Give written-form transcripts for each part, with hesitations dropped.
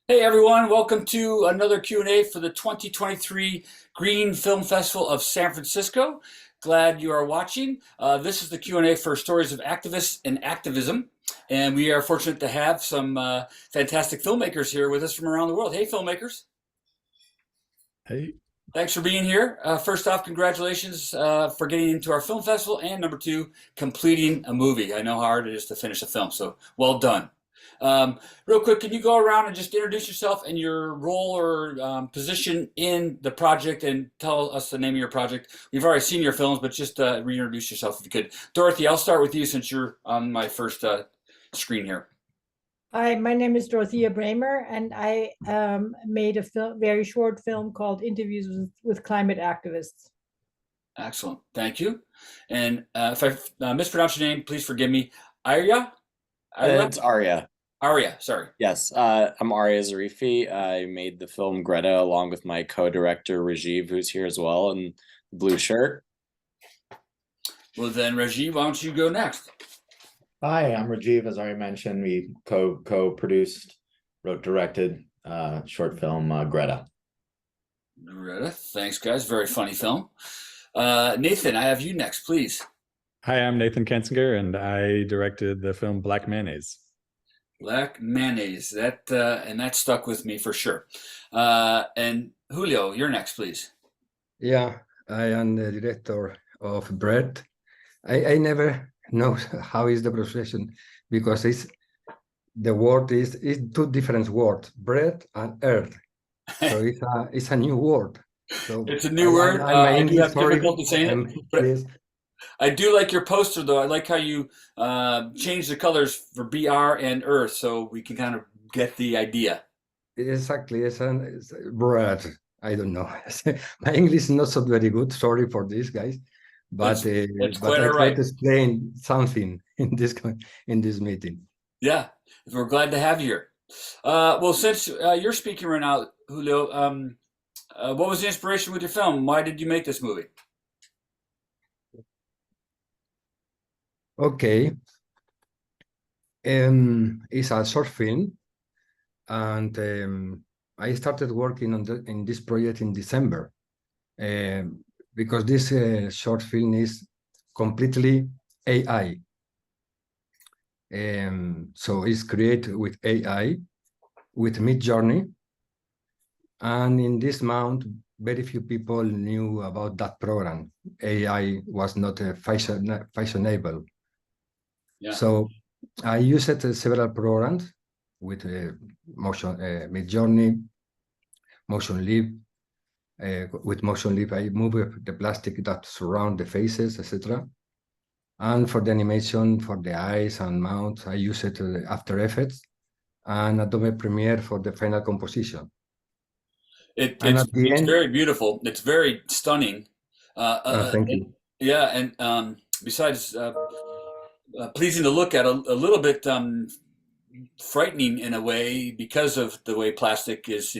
Hey everyone, welcome to another Q&A for the 2023 Green Film Festival of San Francisco. Glad you are watching. This is the Q&A for stories of activists and activism. And we are fortunate to have some fantastic filmmakers here with us from around the world. Hey filmmakers. Hey, Thanks for being here. First off, congratulations for getting into our film festival. And number two, completing a movie. I know how hard it is to finish a film, so well done. Real quick, can you go around and just introduce yourself and your role or position in the project and tell us the name of your project? We've already seen your films, but just reintroduce yourself if you could. Dorothy, I'll start with you since you're on my first screen here. Hi, my name is Dorothea Bramer, and I made a very short film called Interviews with Climate Activists. Excellent, thank you. And if I mispronounce your name, please forgive me. Arya? It's Arya. Arya, sorry. Yes, I'm Arya Zarifi. I made the film Greta along with my co-director Rajiv, who's here as well in the blue shirt. Well then, Rajiv, why don't you go next? hi, I'm Rajiv. As already mentioned, we co-produced, wrote, directed short film Greta. Greta, thanks guys, very funny film. Nathan, I have you next, please. Hi, I'm Nathan Kensinger, and I directed the film Black Mayonnaise. Black Mayonnaise, that stuck with me for sure. And Julio, you're next, please. Yeah, I am the director of Bread. I never know how is the pronunciation because the word is two different words, bread and earth. So it's a new word. So It's a new word. I do have difficulty saying it, but Please. I do like your poster though. I like how you change the colors for BR and Earth so we can kind of get the idea. Exactly, it's bread. I don't know. My English is not so very good. Sorry for this, guys. But That's but quite I all try right. to explain something in this meeting. Yeah, we're glad to have you here. Well, since you're speaking right now, Julio, what was the inspiration with your film? Why did you make this movie? Okay, it's a short film, and I started working in this project in December, because this short film is completely AI. So it's created with AI, with Midjourney, and in this month, very few people knew about that program. AI was not fashionable. Yeah. So I used several programs with Midjourney, Motion Leap. With Motion Leap, I move the plastic that surround the faces, etc. And for the animation, for the eyes and mouth, I use it After Effects and Adobe Premiere for the final composition. And at the It's end, very beautiful. It's very stunning. thank you. Yeah, and besides pleasing to look at, a little bit frightening in a way because of the way plastic is,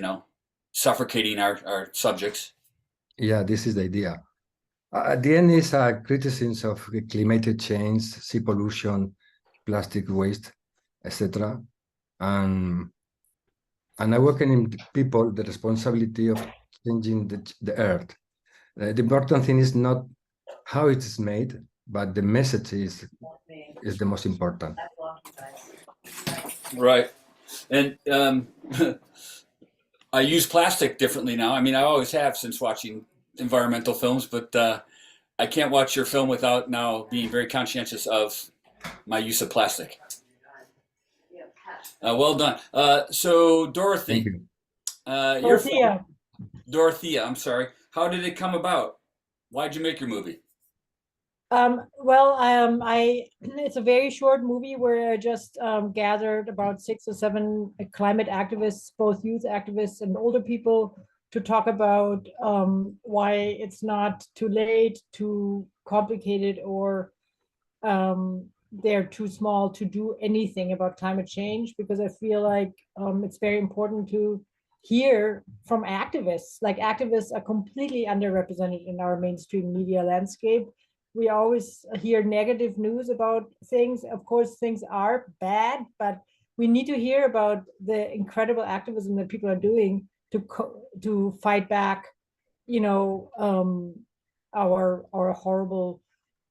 suffocating our subjects. Yeah, this is the idea. At the end is a criticism of climate change, sea pollution, plastic waste, etc. And I work in people the responsibility of changing the earth. The important thing is not how it is made, but the message is the most important. Right. And I use plastic differently now. I mean, I always have since watching environmental films, but I can't watch your film without now being very conscientious of my use of plastic. Well done. So, Thank Dorothy, you. your film, Dorothea. Dorothea, I'm sorry. How did it come about? Why'd you make your movie? It's a very short movie where I just gathered about 6 or 7 climate activists, both youth activists and older people, to talk about why it's not too late, too complicated, or they're too small to do anything about climate change, because I feel like it's very important to hear from activists. Like, activists are completely underrepresented in our mainstream media landscape. We always hear negative news about things. Of course, things are bad, but we need to hear about the incredible activism that people are doing to fight back, you know, our horrible,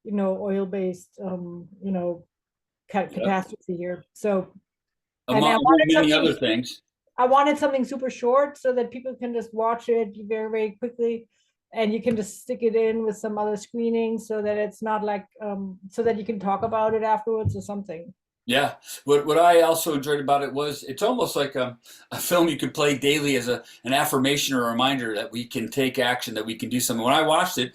you know, oil-based, you know, catastrophe here. So, and Among many other things. I wanted something super short so that people can just watch it very, very quickly, and you can just stick it in with some other screening so that it's not like, so that you can talk about it afterwards or something. Yeah. What I also enjoyed about it was it's almost like a film you could play daily as an affirmation or a reminder that we can take action, that we can do something. When I watched it,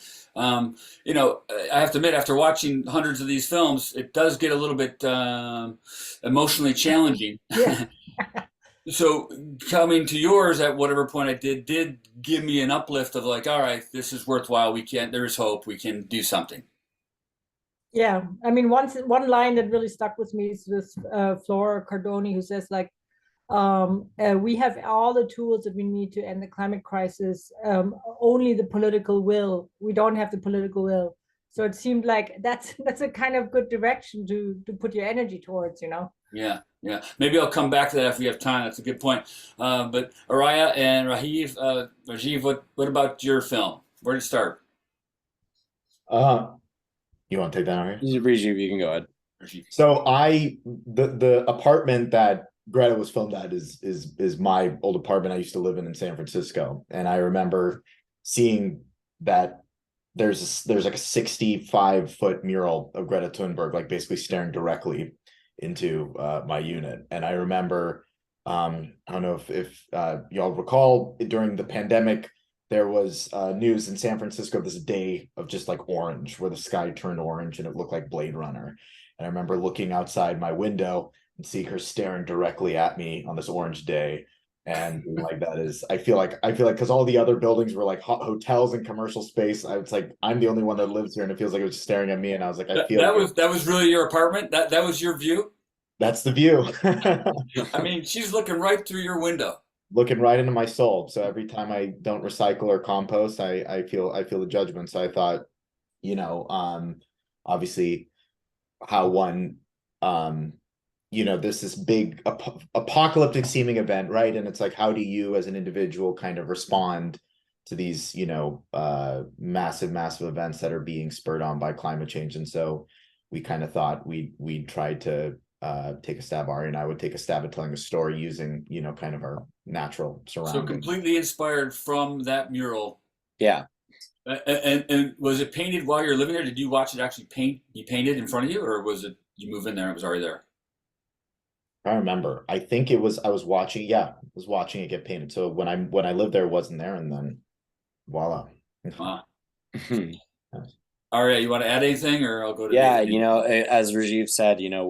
you know, I have to admit, after watching hundreds of these films, it does get a little bit emotionally challenging. Yeah. So coming to yours at whatever point I did give me an uplift of like, all right, this is worthwhile. There's hope. We can do something. Yeah, I mean, one line that really stuck with me is this Flora Cardoni, who says like, we have all the tools that we need to end the climate crisis, only the political will. We don't have the political will. So it seemed like that's a kind of good direction to put your energy towards, you know? Yeah, yeah. Maybe I'll come back to that if we have time. That's a good point. But Araya and Rajiv, what about your film? Where to start? You want to take that on here? Rajiv, you can go ahead. So the apartment that Greta was filmed at is my old apartment I used to live in San Francisco, and I remember seeing that there's like a 65-foot mural of Greta Thunberg, like basically staring directly into my unit. And I remember, I don't know if y'all recall, during the pandemic, there was news in San Francisco this day of just like orange, where the sky turned orange and it looked like Blade Runner. And I remember looking outside my window and seeing her staring directly at me on this orange day. And like, that is, I feel like because all the other buildings were like hotels and commercial space, I was like, I'm the only one that lives here, and it feels like it was just staring at me. And I was like, I feel that was really your apartment. That was your view. That's the view. I mean, she's looking right through your window, looking right into my soul. So every time I don't recycle or compost, I feel the judgment. So I thought, you know, obviously how one, you know, this big apocalyptic seeming event, right? And it's like, how do you as an individual kind of respond to these, you know, massive events that are being spurred on by climate change? And so we kind of thought we'd try to take a stab. Ari and I would take a stab at telling a story using, you know, kind of our natural surroundings. So completely inspired from that mural. Yeah. And was it painted while you're living there? Did you watch it actually be painted in front of you, or was it you move in there and it was already there? I remember. I think it was. I was watching. Yeah, I was watching it get painted. So when I lived there, it wasn't there, and then voila. Wow. All right, you want to add anything, or I'll go to Yeah, Nathan? you know, as Rajiv said, you know,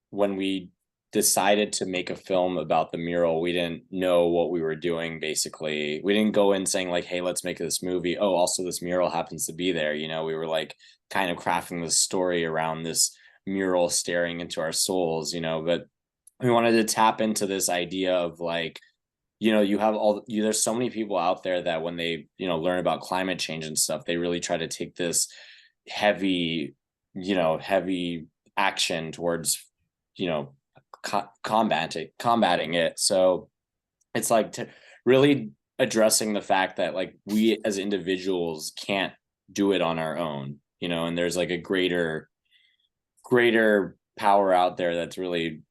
when we decided to make a film about the mural, we didn't know what we were doing. Basically, we didn't go in saying like, hey, let's make this movie. Oh, also this mural happens to be there. You know, we were like kind of crafting this story around this mural staring into our souls, you know, but we wanted to tap into this idea of like, you know, there's so many people out there that when they, you know, learn about climate change and stuff, they really try to take this heavy action towards, you know, combating it. So it's like really addressing the fact that like we as individuals can't do it on our own, you know, and there's like a greater power out there that's really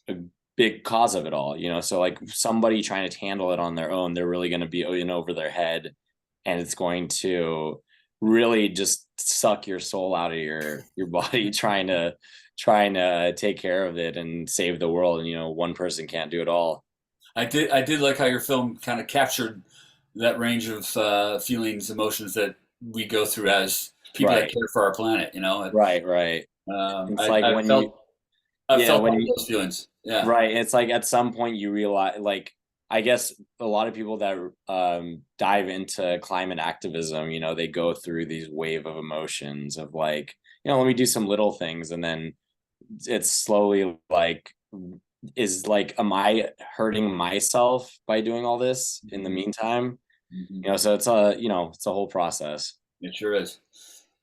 a big cause of it all, you know. So like somebody trying to handle it on their own, they're really going to be in over their head, and it's going to really just suck your soul out of your body trying to take care of it and save the world. And you know, one person can't do it all. I did like how your film kind of captured that range of feelings, emotions that we go through as people that care for our planet. You know, Right. It's like I when felt when all those feelings. Yeah. Right. It's like at some point you realize, like, I guess a lot of people that dive into climate activism, you know, they go through these wave of emotions of like, you know, let me do some little things. And then it's slowly like, am I hurting myself by doing all this in the meantime? Mm-hmm. You know, so it's a whole process. It sure is.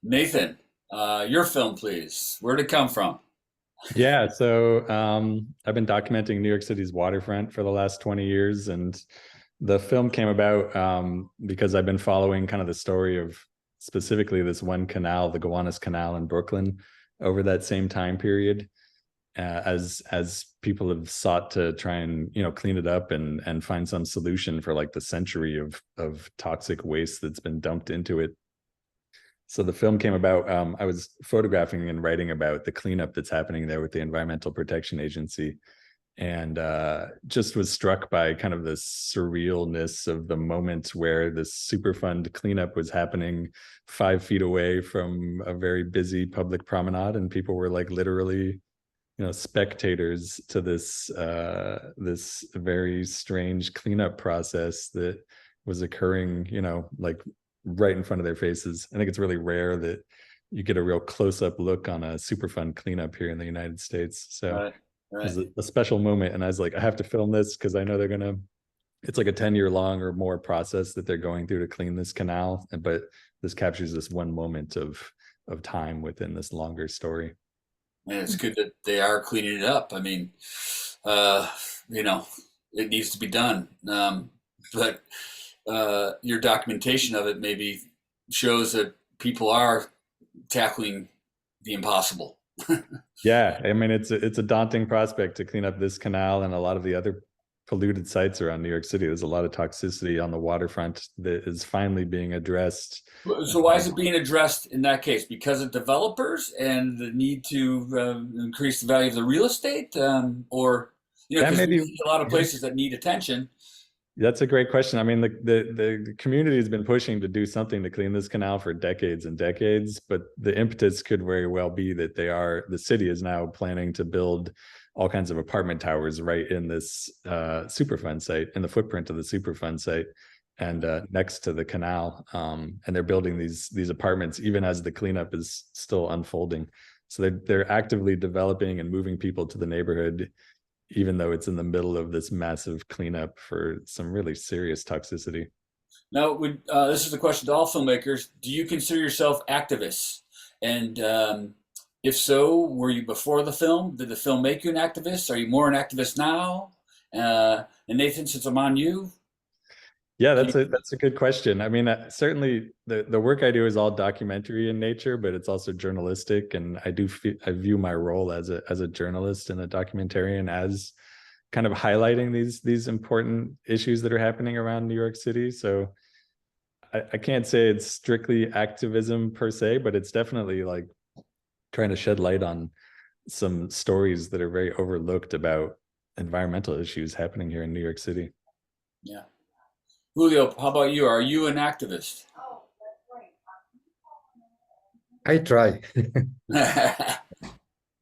Nathan, your film, please. Where'd it come from? Yeah, so I've been documenting New York City's waterfront for the last 20 years, and the film came about because I've been following kind of the story of specifically this one canal, the Gowanus Canal in Brooklyn, over that same time period, as people have sought to try and clean it up and find some solution for like the century of toxic waste that's been dumped into it. So the film came about. I was photographing and writing about the cleanup that's happening there with the Environmental Protection Agency, and just was struck by kind of the surrealness of the moment where this Superfund cleanup was happening 5 feet away from a very busy public promenade, and people were like literally, spectators to this this very strange cleanup process that was occurring, like right in front of their faces. I think it's really rare that you get a real close-up look on a Superfund cleanup here in the United States. So Right, it was right. a special moment, and I was like, I have to film this because I know they're gonna. It's like a 10-year long or more process that they're going through to clean this canal, but this captures this one moment of time within this longer story. And it's good that they are cleaning it up. I mean, uh, you know, it needs to be done. But your documentation of it maybe shows that people are tackling the impossible. Yeah, I mean it's a daunting prospect to clean up this canal and a lot of the other polluted sites around New York City. There's a lot of toxicity on the waterfront that is finally being addressed. So why is it being addressed in that case? Because of developers and the need to increase the value of the real estate, or That because may we be, see a lot of places that need attention. that's a great question. I mean, the community has been pushing to do something to clean this canal for decades and decades, but the impetus could very well be that the city is now planning to build all kinds of apartment towers right in this Superfund site, in the footprint of the Superfund site, and next to the canal. And they're building these apartments even as the cleanup is still unfolding. So they're actively developing and moving people to the neighborhood, even though it's in the middle of this massive cleanup for some really serious toxicity. Now, this is a question to all filmmakers. Do you consider yourself activists? And if so, were you before the film? Did the film make you an activist? Are you more an activist now? And Nathan, since I'm on you, Yeah, can you, that's a good question. I mean, certainly the work I do is all documentary in nature, but it's also journalistic, and I view my role as a journalist and a documentarian as kind of highlighting these important issues that are happening around New York City. So I can't say it's strictly activism per se, but it's definitely like trying to shed light on some stories that are very overlooked about environmental issues happening here in New York City. yeah. Julio, how about you? Are you an activist? I try.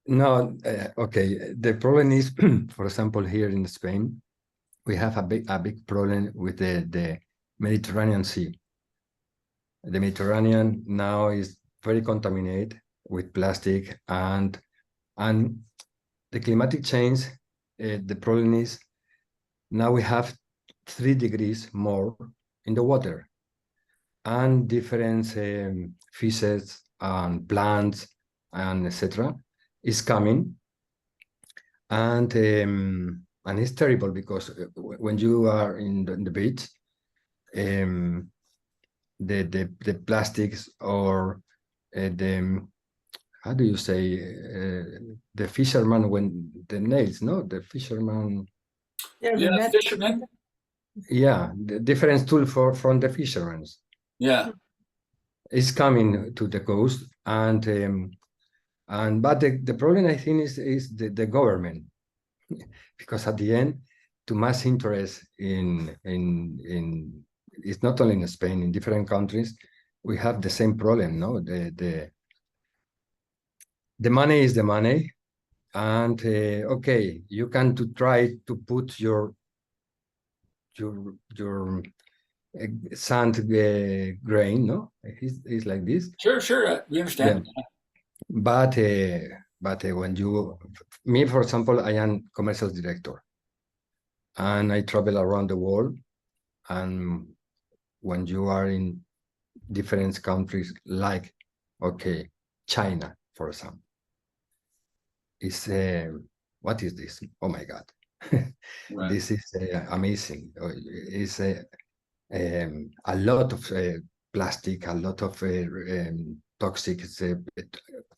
No, okay. The problem is, for example, here in Spain, we have a big problem with the Mediterranean Sea. The Mediterranean now is very contaminated with plastic, and the climatic change. The problem is now we have 3 degrees more in the water, and different fishes and plants and etc. is coming, and it's terrible because when you are in the beach, the plastics or the how do you say the fisherman, when the nails, no, the fisherman, Yeah, the Yeah, net. fishermen. yeah, the different tool from the fishermen Yeah. is coming to the coast, and but the problem I think is the government, because at the end, too much interest in it's not only in Spain, in different countries we have the same problem, no, the money is the money, and okay, you can to try to put your sand grain, no, it's like this. Sure, sure. We understand. But when me, for example, I am commercial director, and I travel around the world. And when you are in different countries, like, okay, China, for example, is what is this? Oh my God. Right. This is amazing. It's a lot of plastic, a lot of toxic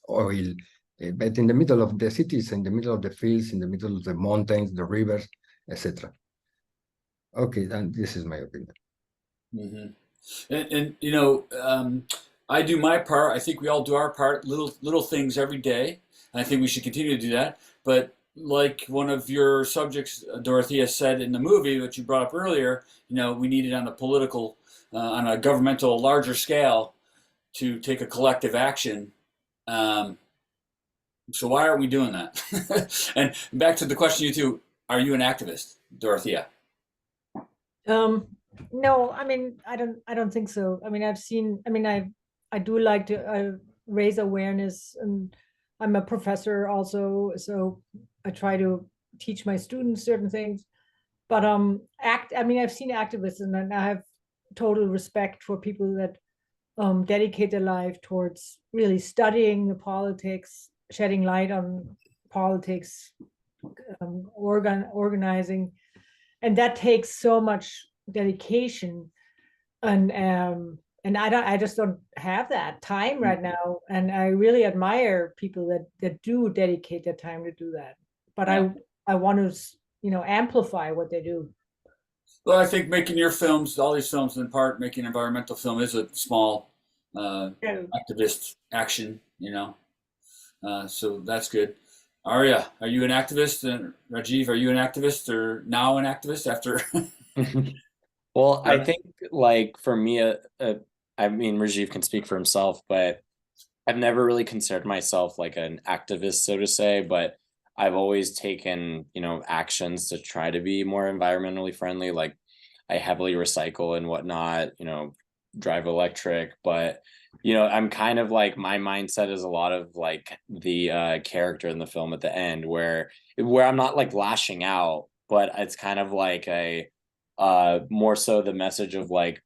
oil, but in the middle of the cities, in the middle of the fields, in the middle of the mountains, the rivers, etc. Okay, and this is my opinion. Hmm. And you know, I do my part. I think we all do our part. Little things every day. And I think we should continue to do that. But like one of your subjects, Dorothea, said in the movie that you brought up earlier, you know, we need it on a political, on a governmental, larger scale to take a collective action. Um, so why aren't we doing that? And back to the question, you two: are you an activist, Dorothea? Um, no, I mean, I don't think so. I mean, I've seen, I mean, I do like to raise awareness, and I'm a professor also, so I try to teach my students certain things. But I mean, I've seen activists, and I have total respect for people that dedicate their life towards really studying the politics, shedding light on politics, organizing, and that takes so much dedication, and I just don't have that time right now, and I really admire people that do dedicate their time to do that, but Yeah. I want to, you know, amplify what they do. Well, I think making your films, all these films, in part, making an environmental film is a small Yeah. activist action, you know. So that's good. Arya, are you an activist? And Rajiv, are you an activist or now an activist after? Well, I think like for me, I mean, Rajiv can speak for himself, but I've never really considered myself like an activist, so to say, but I've always taken, you know, actions to try to be more environmentally friendly. Like I heavily recycle and whatnot, you know, drive electric, but you know, I'm kind of like my mindset is a lot of like the character in the film at the end where I'm not like lashing out, but it's kind of like a more so the message of like,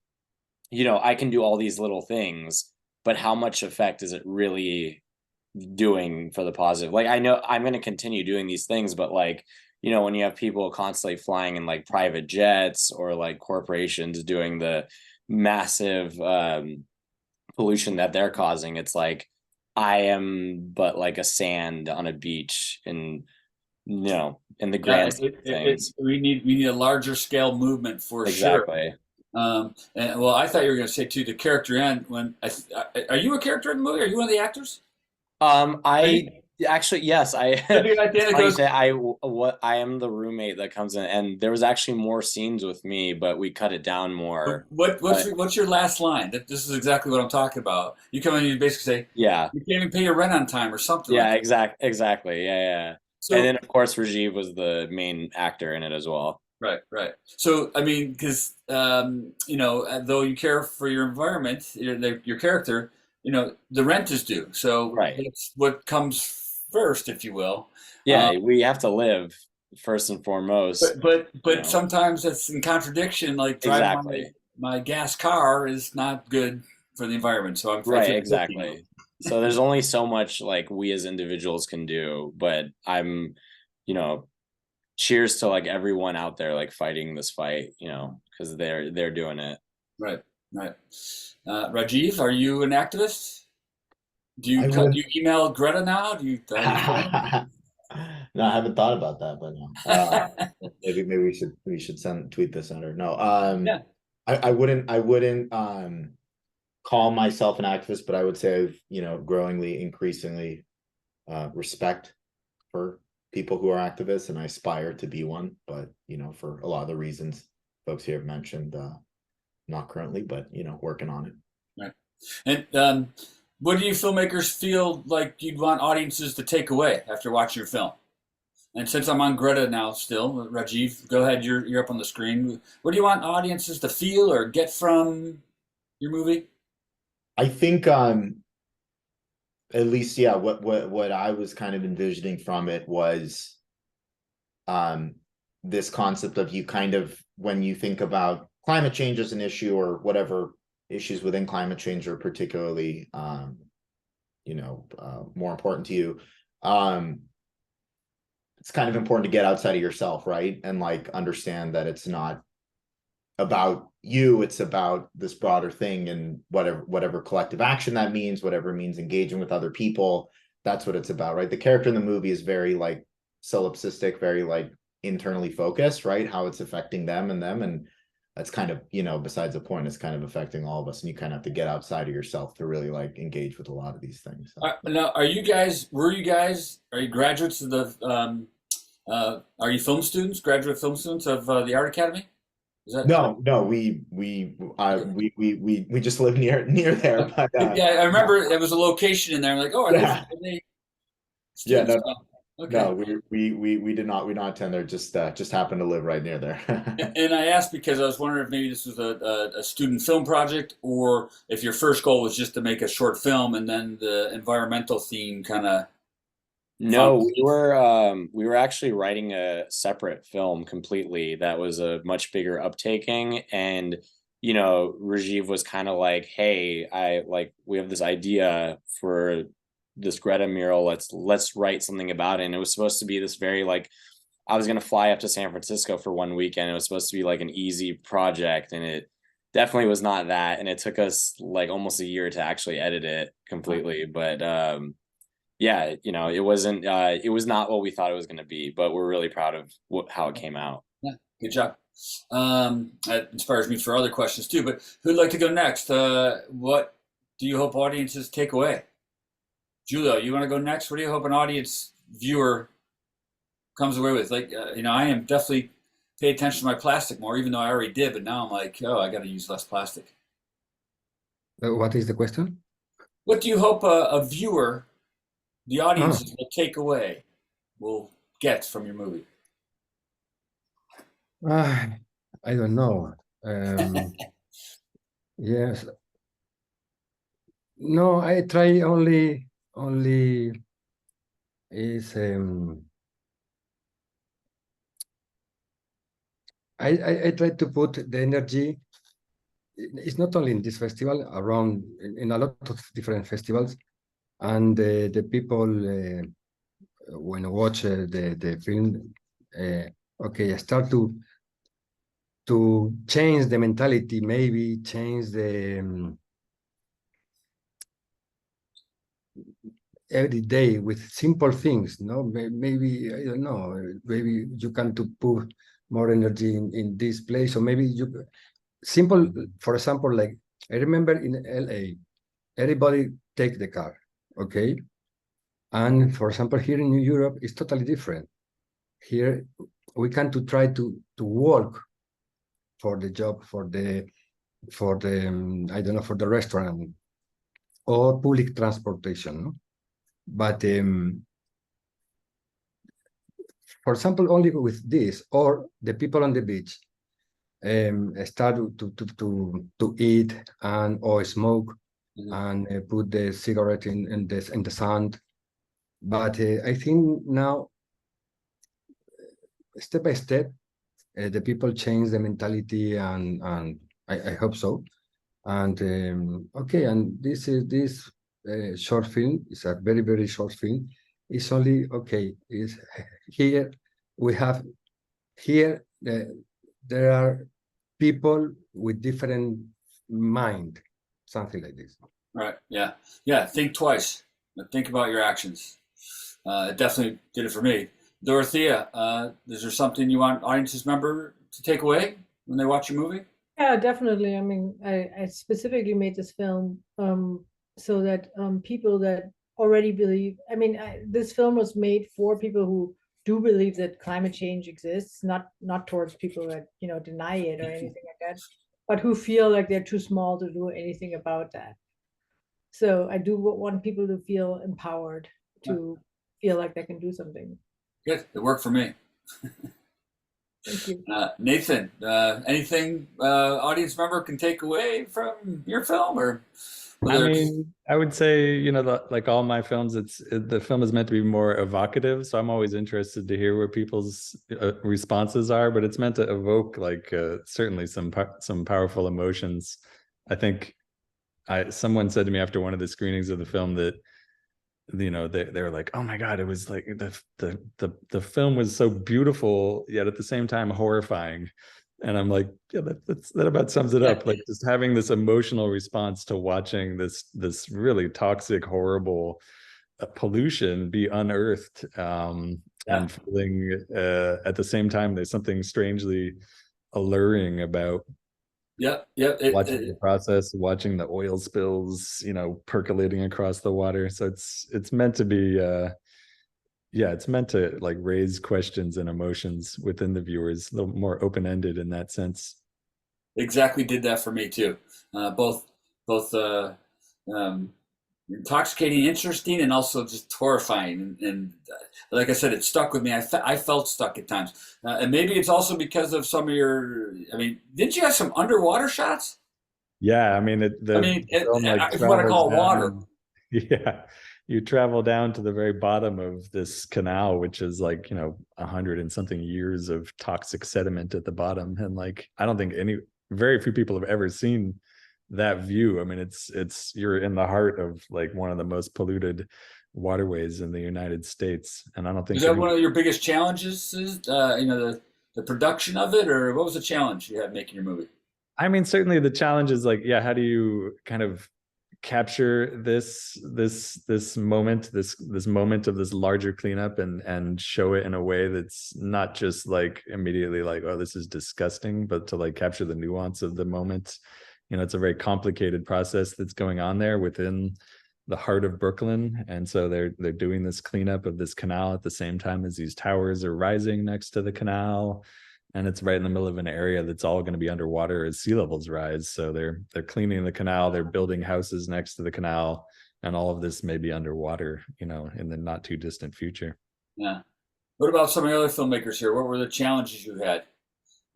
you know, I can do all these little things, but how much effect is it really doing for the positive? Like, I know I'm going to continue doing these things, but like, you know, when you have people constantly flying in like private jets or like corporations doing the massive pollution that they're causing, it's like, I am but like a sand on a beach in, you know, in the Yeah, grand scheme of things. we need a larger scale movement for sure. Exactly. And well, I thought you were going to say too the character end when are you a character in the movie? Are you one of the actors? I actually, yes, I At the end it's it funny you goes, say I am the roommate that comes in, and there was actually more scenes with me, but we cut it down more. But what's your last line? This is exactly what I'm talking about. You come in and you basically say, yeah, you can't even pay your rent on time or something like that. exactly, yeah. And So then of course Rajiv was the main actor in it as well. right. So I mean, because you know, though you care for your environment, your character, you know, the rent is due. So Right. that's what comes first, if you will. Yeah, we have to live first and foremost. But You know, sometimes that's in contradiction. Like driving exactly. my gas car is not good for the environment. So I Right, feel guilty now. exactly. So there's only so much like we as individuals can do, but I'm, you know, cheers to like everyone out there like fighting this fight, you know, because they're doing it. Right, right. Rajiv, are you an activist? Do you I do would. you email Greta now? Do you? No, I haven't thought about that, but no. Maybe we should tweet this at her. No, Yeah. I wouldn't call myself an activist, but I would say I've, you know, increasingly respect for people who are activists, and I aspire to be one. But you know, for a lot of the reasons folks here have mentioned, not currently, but you know, working on it. Right. And what do you filmmakers feel like you'd want audiences to take away after watching your film? And since I'm on Greta now still, Rajiv, go ahead, you're up on the screen. What do you want audiences to feel or get from your movie? I think at least, yeah, what I was kind of envisioning from it was this concept of you kind of, when you think about climate change as an issue or whatever issues within climate change are particularly you know, more important to you, it's kind of important to get outside of yourself, right? And like understand that it's not about you, it's about this broader thing, and whatever collective action that means, whatever it means engaging with other people, that's what it's about, right? The character in the movie is very like solipsistic, very like internally focused, right? How it's affecting them, and that's kind of, you know, besides the point, it's kind of affecting all of us, and you kind of have to get outside of yourself to really like engage with a lot of these things. So. Now, are you guys graduates of the, are you film students, graduate film students of the Art Academy? Is that No, we just live near there, but yeah, I remember there was a location in there. I'm like, oh, are yeah. they Yeah, students? no, Oh, okay. no, we did not attend there. Just happened to live right near there. And I asked because I was wondering if maybe this was a student film project, or if your first goal was just to make a short film, and then the environmental theme kind of. No, we were actually writing a separate film completely that was a much bigger uptaking, and you know, Rajiv was kind of like, "Hey, we have this idea for this Greta mural. Let's write something about it." And it was supposed to be this very like, I was gonna fly up to San Francisco for one weekend. It was supposed to be like an easy project, and it definitely was not that. And it took us like almost a year to actually edit it completely, but yeah, you know, it wasn't it was not what we thought it was going to be, but we're really proud of how it came out. Yeah, good job. That inspires me for other questions too. But who'd like to go next? What do you hope audiences take away? Julio, you want to go next? What do you hope an audience viewer comes away with? Like, you know, I am definitely pay attention to my plastic more, even though I already did. But now I'm like, oh, I got to use less plastic. What is the question? What do you hope a viewer, the audiences, will take away, will get from your movie? I don't know. Yes. No, I try only is I try to put the energy. It's not only in this festival, around in a lot of different festivals, and the people when watch the film, okay, I start to change the mentality, maybe change the every day with simple things. No, maybe I don't know. Maybe you can to put more energy in this place, or maybe you simple. For example, like I remember in LA, everybody take the car, okay, and for example here in Europe, it's totally different. Here we can to try to walk for the job, for the I don't know, for the restaurant or public transportation, no? But for example, only with this, or the people on the beach start to eat and or smoke and put the cigarette in the sand. But I think now, step by step, the people change the mentality, and I hope so. And okay, and this short film is a very short film. It's only okay. Is here we have here there are people with different mind, something like this. Right. Yeah. Yeah. Think twice. Think about your actions. It definitely did it for me. Dorothea, is there something you want audiences member to take away when they watch your movie? Yeah, definitely. I mean, I specifically made this film so that people that already believe, I mean, this film was made for people who do believe that climate change exists, not towards people that, you know, deny it or anything like that, but who feel like they're too small to do anything about that. So I do want people to feel empowered, to feel like they can do something. Good. It worked for me. Thank you. Nathan, anything audience member can take away from your film, or? I mean, I would say, you know, like all my films, the film is meant to be more evocative. So I'm always interested to hear what people's responses are, but it's meant to evoke like certainly some powerful emotions. I think someone said to me after one of the screenings of the film that they were like, oh my God, it was like the film was so beautiful, yet at the same time horrifying. And I'm like, yeah, that about sums it up. Like just having this emotional response to watching this really toxic, horrible pollution be unearthed, and feeling at the same time there's something strangely alluring about watching the process, watching the oil spills, percolating across the water. So it's meant to be it's meant to like raise questions and emotions within the viewers, a little more open-ended in that sense. Exactly, did that for me too. Both um, intoxicating, interesting, and also just horrifying. And like I said, it stuck with me. I felt stuck at times, and maybe it's also because of some of your. I mean, didn't you have some underwater shots? Yeah, I mean, the film like if you want to travels call it water. down. Yeah, you travel down to the very bottom of this canal, which is like 100 and something years of toxic sediment at the bottom, and like I don't think very few people have ever seen that view. I mean, it's you're in the heart of like one of the most polluted waterways in the United States, and I don't think Was that one of your biggest challenges? The production of it, or what was the challenge you had making your movie? I mean, certainly the challenge is like, how do you kind of capture this moment, this moment of this larger cleanup, and show it in a way that's not just like immediately like, oh, this is disgusting, but to like capture the nuance of the moment. It's a very complicated process that's going on there within the heart of Brooklyn, and so they're doing this cleanup of this canal at the same time as these towers are rising next to the canal, and it's right in the middle of an area that's all going to be underwater as sea levels rise. So they're cleaning the canal, they're building houses next to the canal, and all of this may be underwater, in the not too distant future. Yeah. What about some of the other filmmakers here? What were the challenges you had?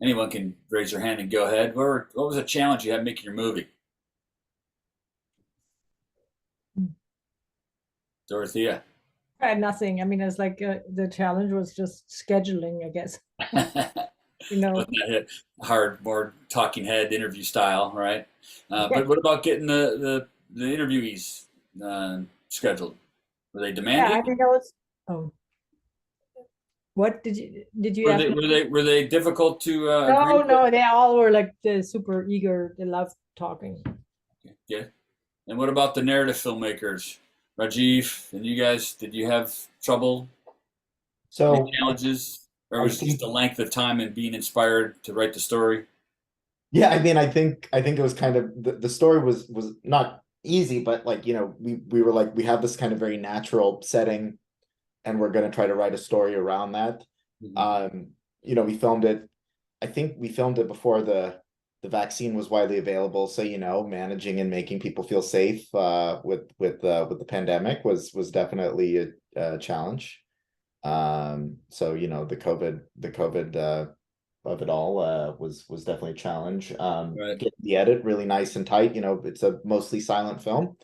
Anyone can raise their hand and go ahead. What was a challenge you had making your movie? Dorothea. I had nothing. I mean, it's like the challenge was just scheduling, I guess. Wasn't that hard, more talking head interview style, right? But what about getting the interviewees scheduled? Were they demanding? Yeah, I think that was. Oh, what did you ask? Were they difficult to No, agree no, with? they all were like super eager. They loved talking. Yeah. And what about the narrative filmmakers? Rajiv and you guys, did you have trouble? Any So challenges? Or I was it just think, the length of time and being inspired to write the story? yeah, I mean, I think it was kind of the story was not easy, but like, we were like, we have this kind of very natural setting, and we're going to try to write a story around that. We filmed it. I think we filmed it before the vaccine was widely available. So, managing and making people feel safe with the pandemic was definitely a challenge. So, the COVID of it all was definitely a challenge. Right. Getting the edit really nice and tight. It's a mostly silent film.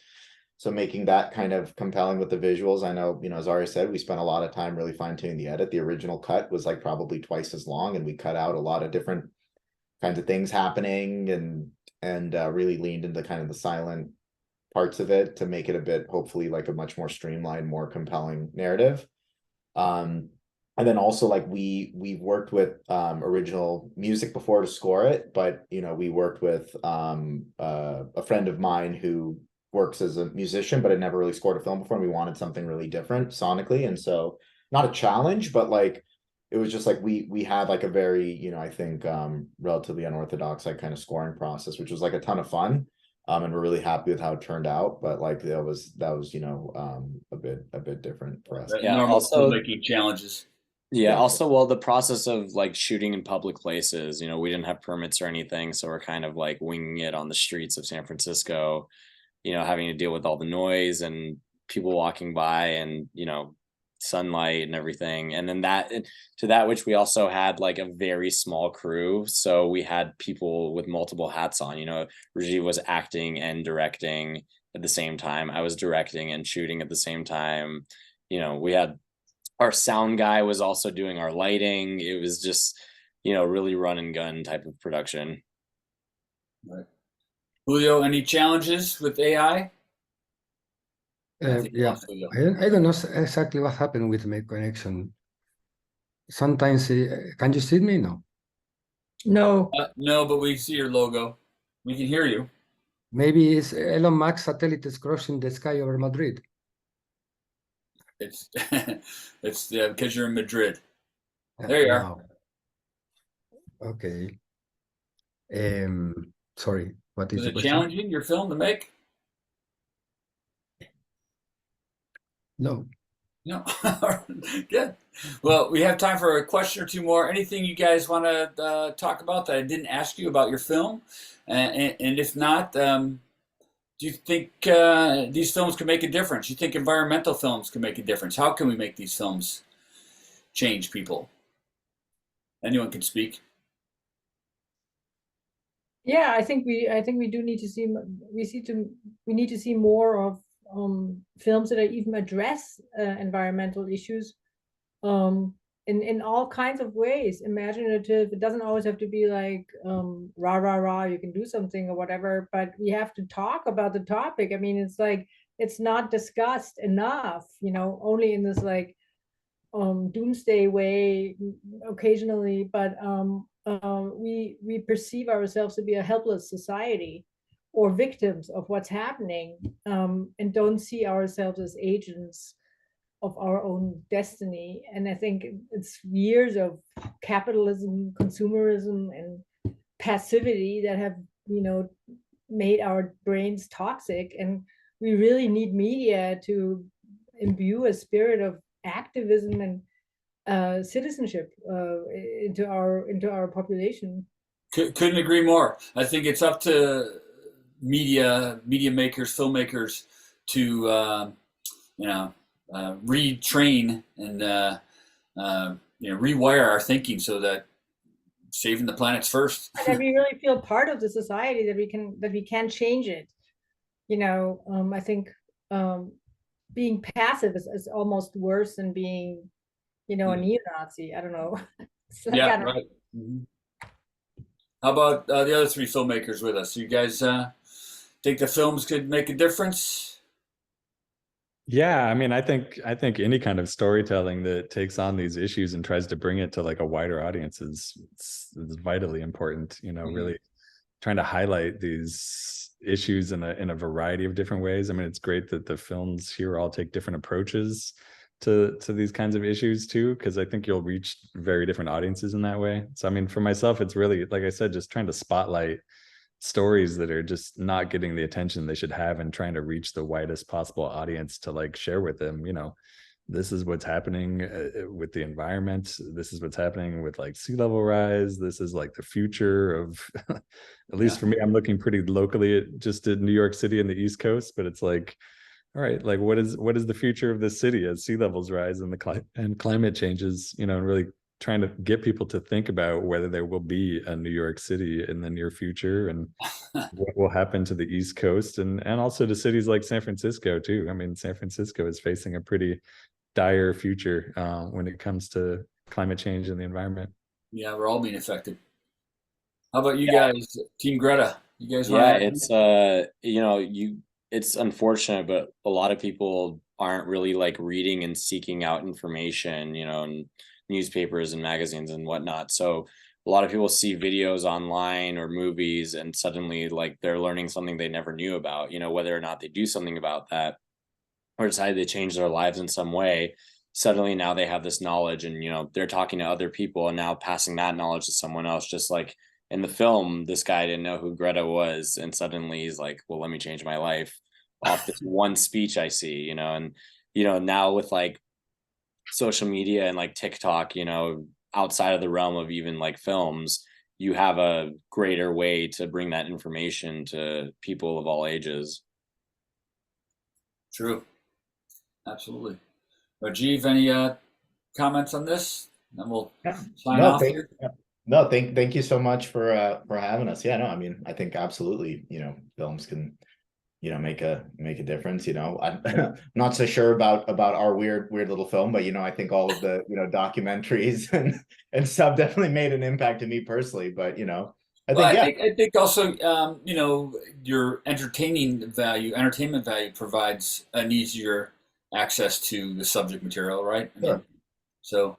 So making that kind of compelling with the visuals. I know, as Ari said, we spent a lot of time really fine-tuning the edit. The original cut was like probably twice as long, and we cut out a lot of different kinds of things happening, and really leaned into kind of the silent parts of it to make it a bit, hopefully, like a much more streamlined, more compelling narrative. And then also like we've worked with original music before to score it, but we worked with a friend of mine who works as a musician but had never really scored a film before, and we wanted something really different sonically. And so, not a challenge, but like it was just like we had like a very I think relatively unorthodox like kind of scoring process, which was like a ton of fun. And we're really happy with how it turned out, but like that was a bit different for us. Right. Yeah, Normal also- filmmaking challenges. Yeah, also, well, the process of like shooting in public places, we didn't have permits or anything, so we're kind of like winging it on the streets of San Francisco, having to deal with all the noise and people walking by, and sunlight and everything. And then to that which we also had like a very small crew, so we had people with multiple hats on. Rajiv was acting and directing at the same time. I was directing and shooting at the same time. We had our sound guy was also doing our lighting. It was just really run and gun type of production. Right. Julio, any challenges with AI? I think Yeah, lost you. I don't know exactly what happened with my connection. Sometimes, can you see me? No. No, No, but we see your logo. We can hear you. Maybe it's Elon Musk satellites crossing the sky over Madrid. It's it's because you're in Madrid. There you are. Now, okay. Sorry, what is Was the it question? challenging your film to make? No. No. Good. Well, we have time for a question or two more. Anything you guys want to talk about that I didn't ask you about your film? And if not, do you think these films can make a difference? You think environmental films can make a difference? How can we make these films change people? Anyone can speak. yeah, I think we do need to see we need to see more of films that even address environmental issues in all kinds of ways, imaginative. It doesn't always have to be like rah rah rah, you can do something or whatever, but we have to talk about the topic. I mean, it's like it's not discussed enough, only in this like doomsday way occasionally, but we perceive ourselves to be a helpless society or victims of what's happening, and don't see ourselves as agents of our own destiny. And I think it's years of capitalism, consumerism, and passivity that have, made our brains toxic. And we really need media to imbue a spirit of activism and citizenship into our population. Couldn't agree more. I think it's up to media makers, filmmakers to retrain and rewire our thinking so that saving the planet's first. And that we really feel part of the society, that we can change it. I think being passive is almost worse than being, a neo-Nazi. I don't know. It's like, Yeah, I don't right. Mhm. How about the other three filmmakers with us? You guys think the films could make a difference? Yeah, I mean, I think any kind of storytelling that takes on these issues and tries to bring it to like a wider audience is vitally important. Really trying to highlight these issues in a variety of different ways. I mean, it's great that the films here all take different approaches to these kinds of issues too, because I think you'll reach very different audiences in that way. So I mean, for myself, it's really, like I said, just trying to spotlight stories that are just not getting the attention they should have and trying to reach the widest possible audience to like share with them, this is what's happening with the environment. This is what's happening with like sea level rise. This is like the future of, at least for me, I'm looking pretty locally at just in New York City and the East Coast, but it's like, all right, like what is the future of this city as sea levels rise and climate changes, and really trying to get people to think about whether there will be a New York City in the near future and what will happen to the East Coast and also to cities like San Francisco too. I mean, San Francisco is facing a pretty dire future when it comes to climate change and the environment. Yeah, we're all being affected. How about you guys, Team Greta? You guys want Yeah, to? it's it's unfortunate, but a lot of people aren't really like reading and seeking out information, in newspapers and magazines and whatnot. So a lot of people see videos online or movies and suddenly like they're learning something they never knew about, whether or not they do something about that or decide to change their lives in some way. Suddenly now they have this knowledge and, they're talking to other people and now passing that knowledge to someone else, just like in the film, this guy didn't know who Greta was, and suddenly he's like, well, let me change my life off this one speech I see, and now with like social media and like TikTok, outside of the realm of even like films, you have a greater way to bring that information to people of all ages. True. Absolutely. Rajiv, any comments on this? And we'll sign No, off here. thank you so much for having us. Yeah, no, I mean, I think absolutely, films can, make a difference. I'm not so sure about our weird little film, but I think all of the documentaries and stuff definitely made an impact to me personally. But I Well, think, yeah, I think also, you know, your entertainment value provides an easier access to the subject material, right? I mean, sure. so,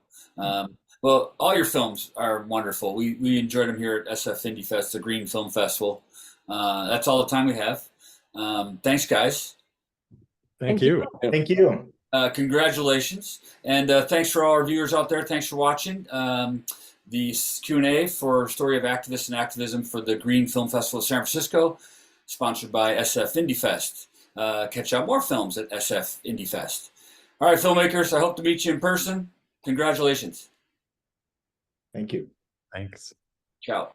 well, all your films are wonderful. We enjoyed them here at SF Indie Fest, the Green Film Festival. That's all the time we have. Thanks, guys. Thank Thank you. you. Thank you. Congratulations, and thanks for all our viewers out there. Thanks for watching the Q&A for Story of Activists and Activism for the Green Film Festival of San Francisco, sponsored by SF Indie Fest. Catch out more films at SF Indie Fest. All right, filmmakers, I hope to meet you in person. Congratulations. Thank you. Thanks. Ciao.